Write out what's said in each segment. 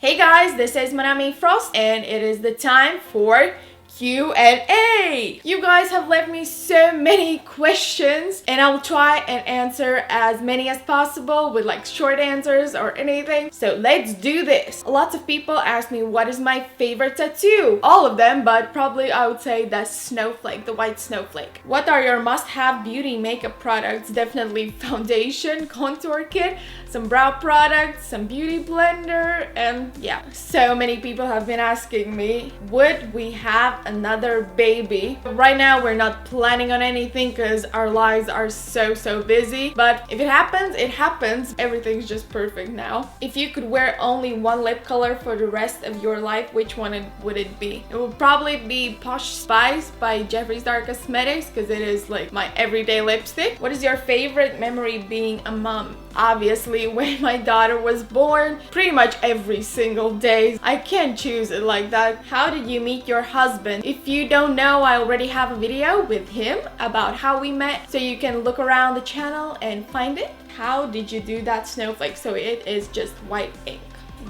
Hey guys, this is Monami Frost and it is the time for Q&A. You guys have left me so many questions and I will try and answer as many as possible with like short answers or anything. So let's do this. Lots of people ask me what is my favorite tattoo. All of them, but probably I would say the snowflake, the white snowflake. What are your must-have beauty makeup products? Definitely foundation, contour kit, some brow products, some beauty blender, and yeah. So many people have been asking me, would we have another baby? Right now we're not planning on anything because our lives are so busy, but if it happens, it happens. Everything's just perfect now. If you could wear only one lip color for the rest of your life, which one would it be? It would probably be Posh Spice by Jeffree Star Cosmetics because it is like my everyday lipstick. What is your favorite memory being a mom? Obviously when my daughter was born, pretty much every single day. I can't choose it like that. How did you meet your husband? If you don't know, I already have a video with him about how we met, so you can look around the channel and find it. How did you do that snowflake? So it is just white ink.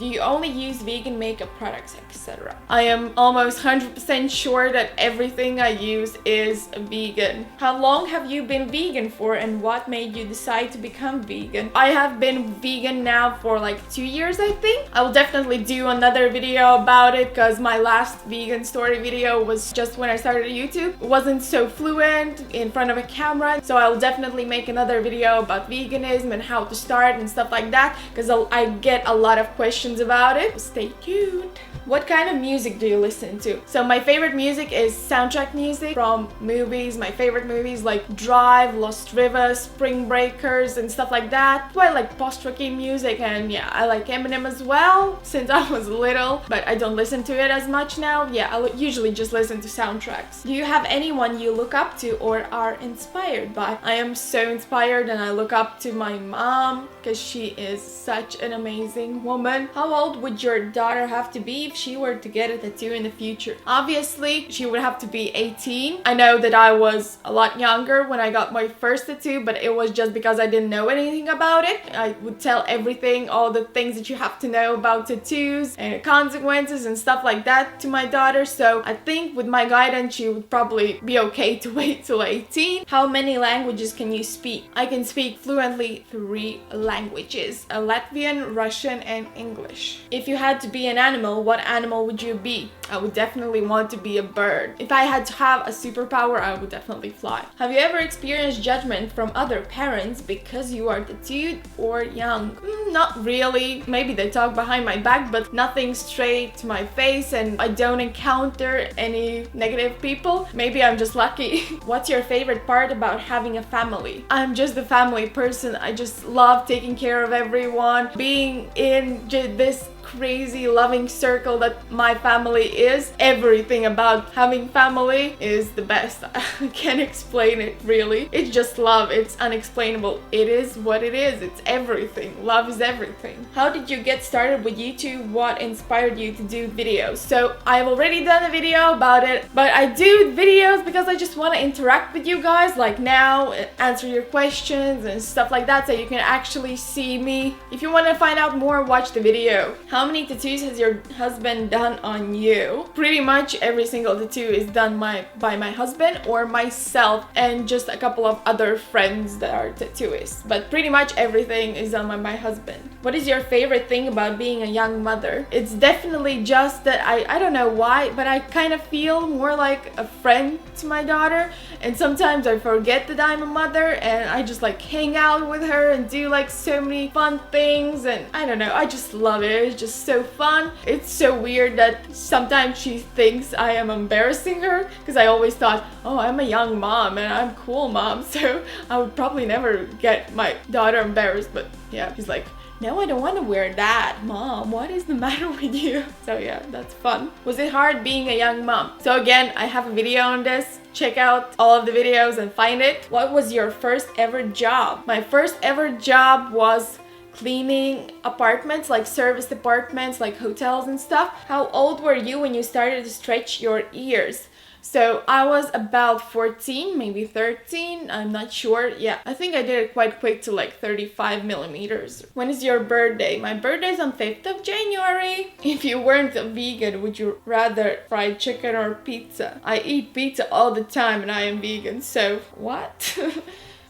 Do you only use vegan makeup products, etc.? I am almost 100% sure that everything I use is vegan. How long have you been vegan for and what made you decide to become vegan? I have been vegan now for like 2 years, I think. I will definitely do another video about it because my last vegan story video was just when I started YouTube. It wasn't so fluent in front of a camera, so I will definitely make another video about veganism and how to start and stuff like that because I get a lot of questions about it. Stay tuned. What kind of music do you listen to? So my favorite music is soundtrack music from movies. My favorite movies like Drive, Lost River, Spring Breakers and stuff like that. So I like post-rocky music, and yeah, I like Eminem as well since I was little, but I don't listen to it as much now. Yeah, I usually just listen to soundtracks. Do you have anyone you look up to or are inspired by? I am so inspired and I look up to my mom because she is such an amazing woman. How old would your daughter have to be if she were to get a tattoo in the future? Obviously, she would have to be 18. I know that I was a lot younger when I got my first tattoo, but it was just because I didn't know anything about it. I would tell everything, all the things that you have to know about tattoos and consequences and stuff like that to my daughter. So I think with my guidance, she would probably be okay to wait till 18. How many languages can you speak? I can speak fluently 3 languages, Latvian, Russian, and English. If you had to be an animal, what animal would you be? I would definitely want to be a bird. If I had to have a superpower, I would definitely fly. Have you ever experienced judgment from other parents because you are tattooed or young? Not really. Maybe they talk behind my back, but nothing straight to my face, and I don't encounter any negative people. Maybe I'm just lucky. What's your favorite part about having a family? I'm just a family person. I just love taking care of everyone, being in this crazy loving circle that my family is. Everything about having family is the best. I can't explain it really. It's just love. It's unexplainable. It is what it is. It's everything. Love is everything. How did you get started with YouTube? What inspired you to do videos? So I've already done a video about it, but I do videos because I just want to interact with you guys like now, answer your questions and stuff like that, so you can actually see me. If you want to find out more, watch the video. How many tattoos has your husband done on you? Pretty much every single tattoo is done by my husband or myself and just a couple of other friends that are tattooists. But pretty much everything is done by my husband. What is your favorite thing about being a young mother? It's definitely just that I don't know why, but I kind of feel more like a friend to my daughter, and sometimes I forget that I'm a mother and I just like hang out with her and do like so many fun things, and I don't know, I just love it. It's just so fun. It's so weird that sometimes she thinks I am embarrassing her because I always thought, oh, I'm a young mom and I'm cool mom, so I would probably never get my daughter embarrassed, but yeah, she's like, no, I don't want to wear that, Mom. What is the matter with you? So yeah, that's fun. Was it hard being a young mom? So again, I have a video on this. Check out all of the videos and find it. What was your first ever job? My first ever job was cleaning apartments, like service apartments, like hotels and stuff. How old were you when you started to stretch your ears? So I was about 14, maybe 13, I'm not sure. Yeah, I think I did it quite quick to like 35 millimeters. When is your birthday? My birthday is on 5th of January. If you weren't a vegan, would you rather fried chicken or pizza? I eat pizza all the time and I am vegan, so what?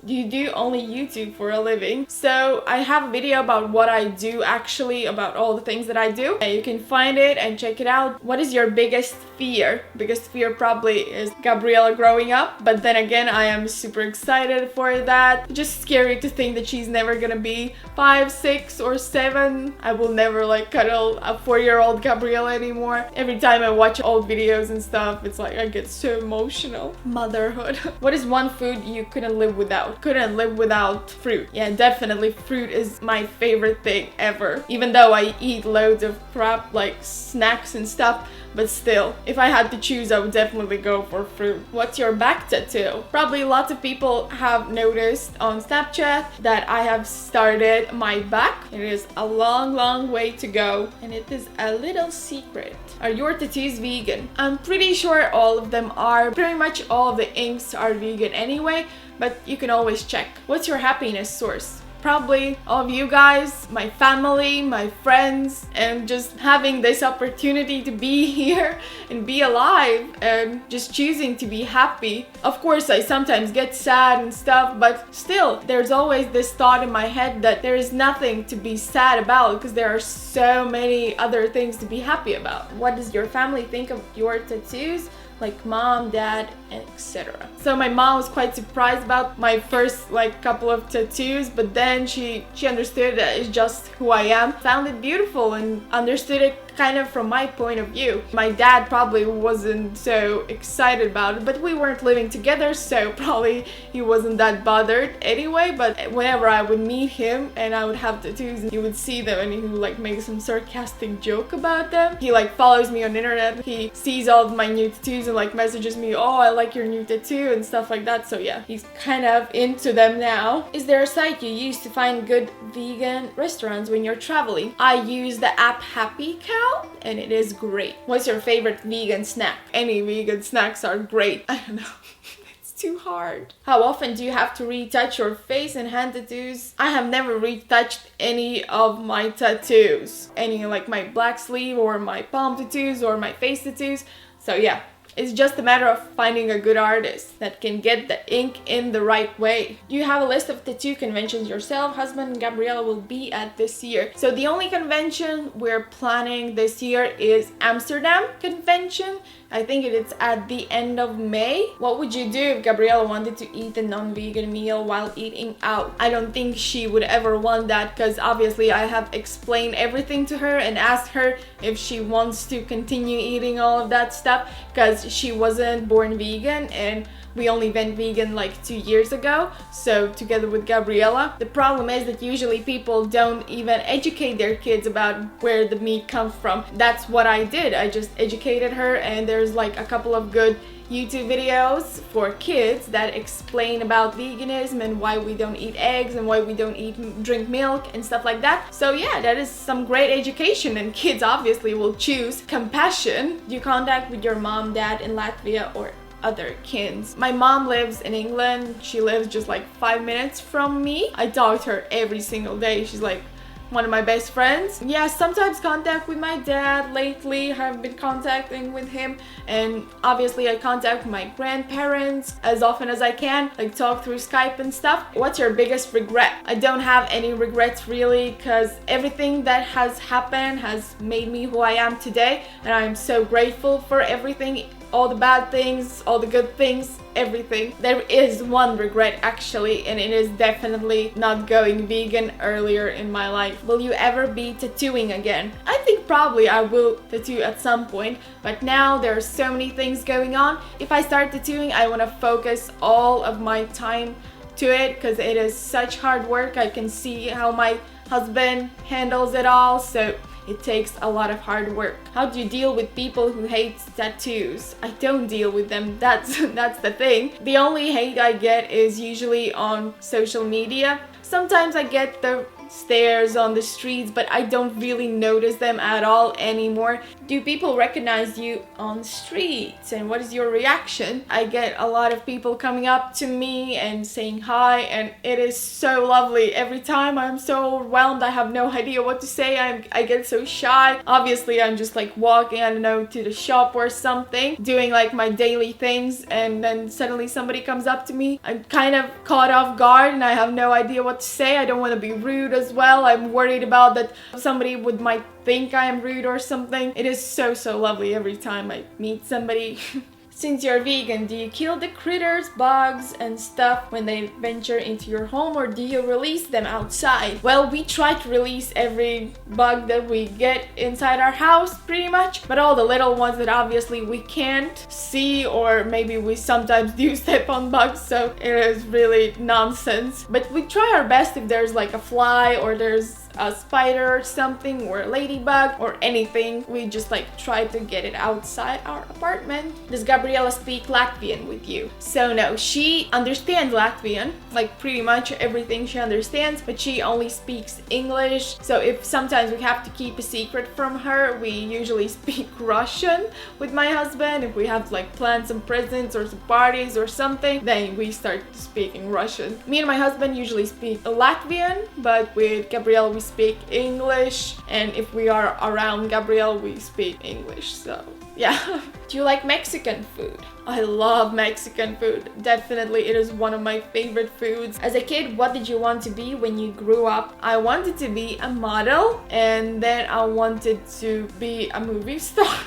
You do only YouTube for a living. So I have a video about what I do, actually, about all the things that I do. You can find it and check it out. What is your biggest fear? Biggest fear probably is Gabriella growing up, but then again, I am super excited for that. Just scary to think that she's never gonna be 5, 6 or 7. I will never like cuddle a 4-year-old Gabriella anymore. Every time I watch old videos and stuff, it's like I get so emotional. Motherhood. What is one food you couldn't live without? Couldn't live without fruit. Yeah, definitely fruit is my favorite thing ever. Even though I eat loads of crap like snacks and stuff, but still, if I had to choose, I would definitely go for fruit. What's your back tattoo? Probably lots of people have noticed on Snapchat that I have started my back. It is a long way to go, and it is a little secret. Are your tattoos vegan? I'm pretty sure all of them are. Pretty much all of the inks are vegan anyway, but you can always check. What's your happiness source? Probably all of you guys, my family, my friends, and just having this opportunity to be here and be alive and just choosing to be happy. Of course, I sometimes get sad and stuff, but still, there's always this thought in my head that there is nothing to be sad about because there are so many other things to be happy about. What does your family think of your tattoos? Like mom, dad, etc. So my mom was quite surprised about my first like couple of tattoos, but then she understood that it's just who I am, found it beautiful and understood it kind of from my point of view. My dad probably wasn't so excited about it, but we weren't living together, so probably he wasn't that bothered anyway. But whenever I would meet him and I would have tattoos, and he would see them and he would like make some sarcastic joke about them. He like follows me on internet, he sees all of my new tattoos and like messages me, oh, I like your new tattoo and stuff like that. So yeah, he's kind of into them now. Is there a site you use to find good vegan restaurants when you're traveling? I use the app Happy Cow, and it is great. What's your favorite vegan snack? Any vegan snacks are great. I don't know. It's too hard. How often do you have to retouch your face and hand tattoos? I have never retouched any of my tattoos. Any like my black sleeve or my palm tattoos or my face tattoos. So yeah. It's just a matter of finding a good artist that can get the ink in the right way. Do you have a list of tattoo conventions yourself? Husband and Gabriella will be at this year. So the only convention we're planning this year is Amsterdam convention. I think it's at the end of May. What would you do if Gabriella wanted to eat a non-vegan meal while eating out? I don't think she would ever want that because obviously I have explained everything to her and asked her if she wants to continue eating all of that stuff because she wasn't born vegan and we only went vegan like 2 years ago, so together with Gabriella. The problem is that usually people don't even educate their kids about where the meat comes from. That's what I did. I just educated her, and there's like a couple of good YouTube videos for kids that explain about veganism and why we don't eat eggs and why we don't drink milk and stuff like that. So yeah, that is some great education, and kids obviously will choose compassion. Do you contact with your mom, dad in Latvia or other kins? My mom lives in England. She lives just like 5 minutes from me. I talk to her every single day. She's like one of my best friends. Yeah, sometimes contact with my dad. Lately I've been contacting with him, and obviously I contact my grandparents as often as I can, like talk through Skype and stuff. What's your biggest regret? I don't have any regrets really, because everything that has happened has made me who I am today, and I'm so grateful for everything. All the bad things, all the good things, everything. There is one regret actually, and it is definitely not going vegan earlier in my life. Will you ever be tattooing again? I think probably I will tattoo at some point, but now there are so many things going on. If I start tattooing, I want to focus all of my time to it because it is such hard work. I can see how my husband handles it all, so it takes a lot of hard work. How do you deal with people who hate tattoos? I don't deal with them. That's the thing. The only hate I get is usually on social media. Sometimes I get the stairs, on the streets, but I don't really notice them at all anymore. Do people recognize you on the streets, and what is your reaction? I get a lot of people coming up to me and saying hi, and it is so lovely. Every time I'm so overwhelmed, I have no idea what to say. I get so shy. Obviously, I'm just like walking, I don't know, to the shop or something, doing like my daily things, and then suddenly somebody comes up to me. I'm kind of caught off guard and I have no idea what to say. I don't want to be rude as well. I'm worried about that somebody might think I am rude or something. It is so lovely every time I meet somebody. Since you're vegan, do you kill the critters, bugs and stuff when they venture into your home, or do you release them outside? Well, we try to release every bug that we get inside our house pretty much, but all the little ones that obviously we can't see, or maybe we sometimes do step on bugs, so it is really nonsense. But we try our best. If there's like a fly or there's a spider or something, or a ladybug or anything, we just like try to get it outside our apartment. Does Gabriela speak Latvian with you? So no, she understands Latvian, like pretty much everything she understands, but she only speaks English. So if sometimes we have to keep a secret from her, we usually speak Russian with my husband. If we have to like plan some presents or some parties or something, then we start speaking Russian. Me and my husband usually speak Latvian, but with Gabriela we speak English, and if we are around Gabrielle we speak English. So yeah. Do you like Mexican food? I love Mexican food. Definitely, it is one of my favorite foods. As a kid, what did you want to be when you grew up? I wanted to be a model, and then I wanted to be a movie star.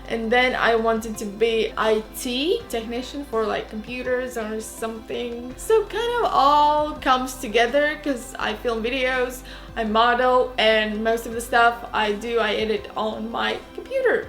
And then I wanted to be IT technician for like computers or something. So kind of all comes together because I film videos, I model, and most of the stuff I do, I edit on my computer.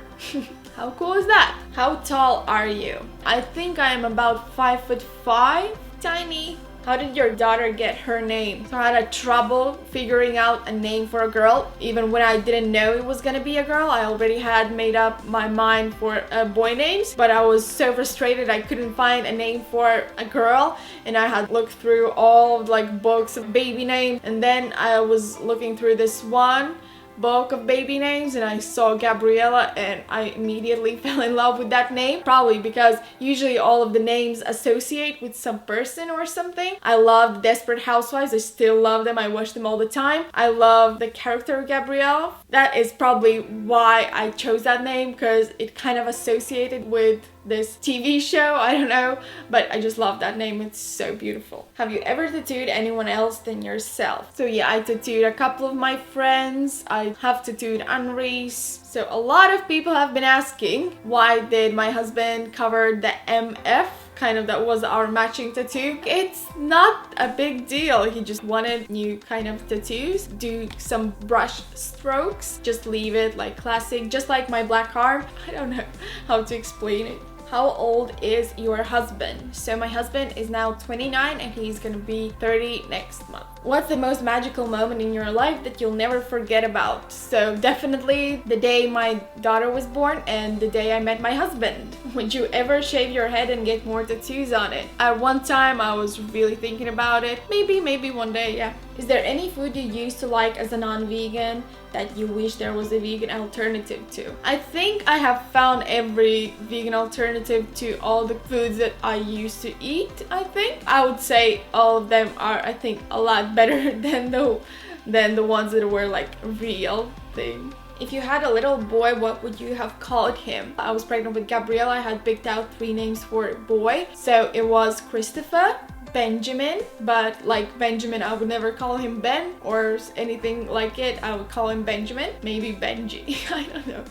How cool is that? How tall are you? I think I am about 5'5", tiny. How did your daughter get her name? So I had trouble figuring out a name for a girl. Even when I didn't know it was gonna be a girl, I already had made up my mind for boy names. But I was so frustrated I couldn't find a name for a girl, and I had looked through all like books of baby names, and then I was looking through this one book of baby names and I saw Gabriela, and I immediately fell in love with that name. Probably because usually all of the names associate with some person or something. I love Desperate Housewives. I still love them. I watch them all the time. I love the character Gabrielle. That is probably why I chose that name, because it kind of associated with this TV show. I don't know, but I just love that name. It's so beautiful. Have you ever tattooed anyone else than yourself? So yeah, I tattooed a couple of my friends. I have tattooed Anri's. So a lot of people have been asking, why did my husband cover the MF? Kind of, that was our matching tattoo. It's not a big deal. He just wanted new kind of tattoos. Do some brush strokes. Just leave it like classic, just like my black arm. I don't know how to explain it. How old is your husband? So my husband is now 29 and he's gonna be 30 next month. What's the most magical moment in your life that you'll never forget about? So definitely the day my daughter was born and the day I met my husband. Would you ever shave your head and get more tattoos on it? At one time I was really thinking about it. Maybe one day, yeah. Is there any food you used to like as a non-vegan that you wish there was a vegan alternative to? I think I have found every vegan alternative to all the foods that I used to eat, I think. I would say all of them are, I think, a lot better than the ones that were like a real thing. If you had a little boy, what would you have called him? I was pregnant with Gabriela. I had picked out 3 names for a boy. So it was Christopher, Benjamin, but like Benjamin, I would never call him Ben or anything like it. I would call him Benjamin, maybe Benji, I don't know.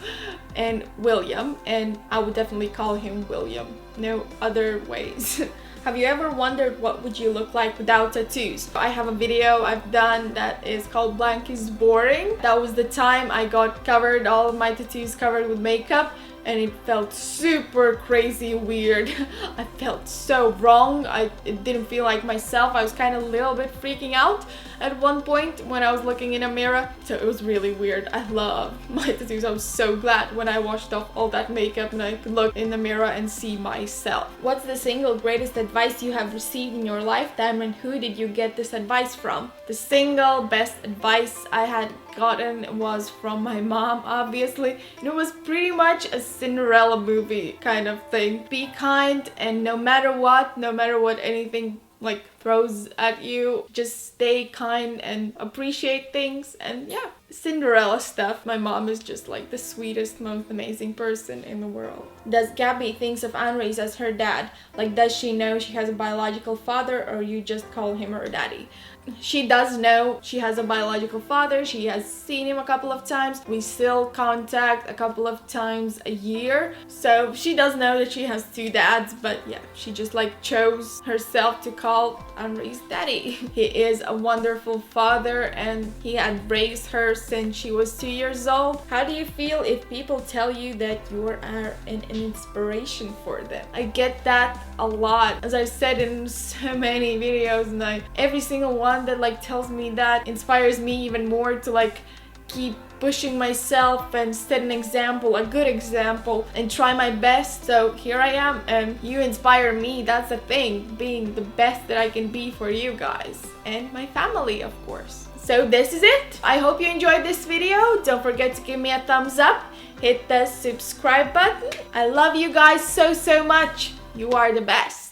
And William, and I would definitely call him William. No other ways. Have you ever wondered what would you look like without tattoos? I have a video I've done that is called Blank is Boring. That was the time I got covered, all of my tattoos covered with makeup, and it felt super crazy weird. I felt so wrong. It didn't feel like myself. I was kind of a little bit freaking out at one point when I was looking in a mirror, so it was really weird. I love my tattoos. I was so glad when I washed off all that makeup and I could look in the mirror and see myself. What's the single greatest advice you have received in your lifetime, and who did you get this advice from? The single best advice I had gotten was from my mom, obviously, and it was pretty much a Cinderella movie kind of thing. Be kind, and no matter what anything like throws at you, just stay kind and appreciate things. And yeah, Cinderella stuff. My mom is just like the sweetest, most amazing person in the world. Does Gabby thinks of Andres as her dad? Like, does she know she has a biological father, or you just call him her daddy? She does know she has a biological father. She has seen him a couple of times. We still contact a couple of times a year. So she does know that she has two dads, but yeah, she just like chose herself to call Andres daddy. He is a wonderful father, and he had raised her since she was 2 years old. How do you feel if people tell you that you are an inspiration for them? I get that a lot, as I've said in so many videos, and every single one that like tells me that inspires me even more to like keep pushing myself and set an example, a good example, and try my best. So here I am, and you inspire me. That's the thing, being the best that I can be for you guys and my family, of course. So this is it. I hope you enjoyed this video. Don't forget to give me a thumbs up, hit the subscribe button. I love you guys so much. You are the best.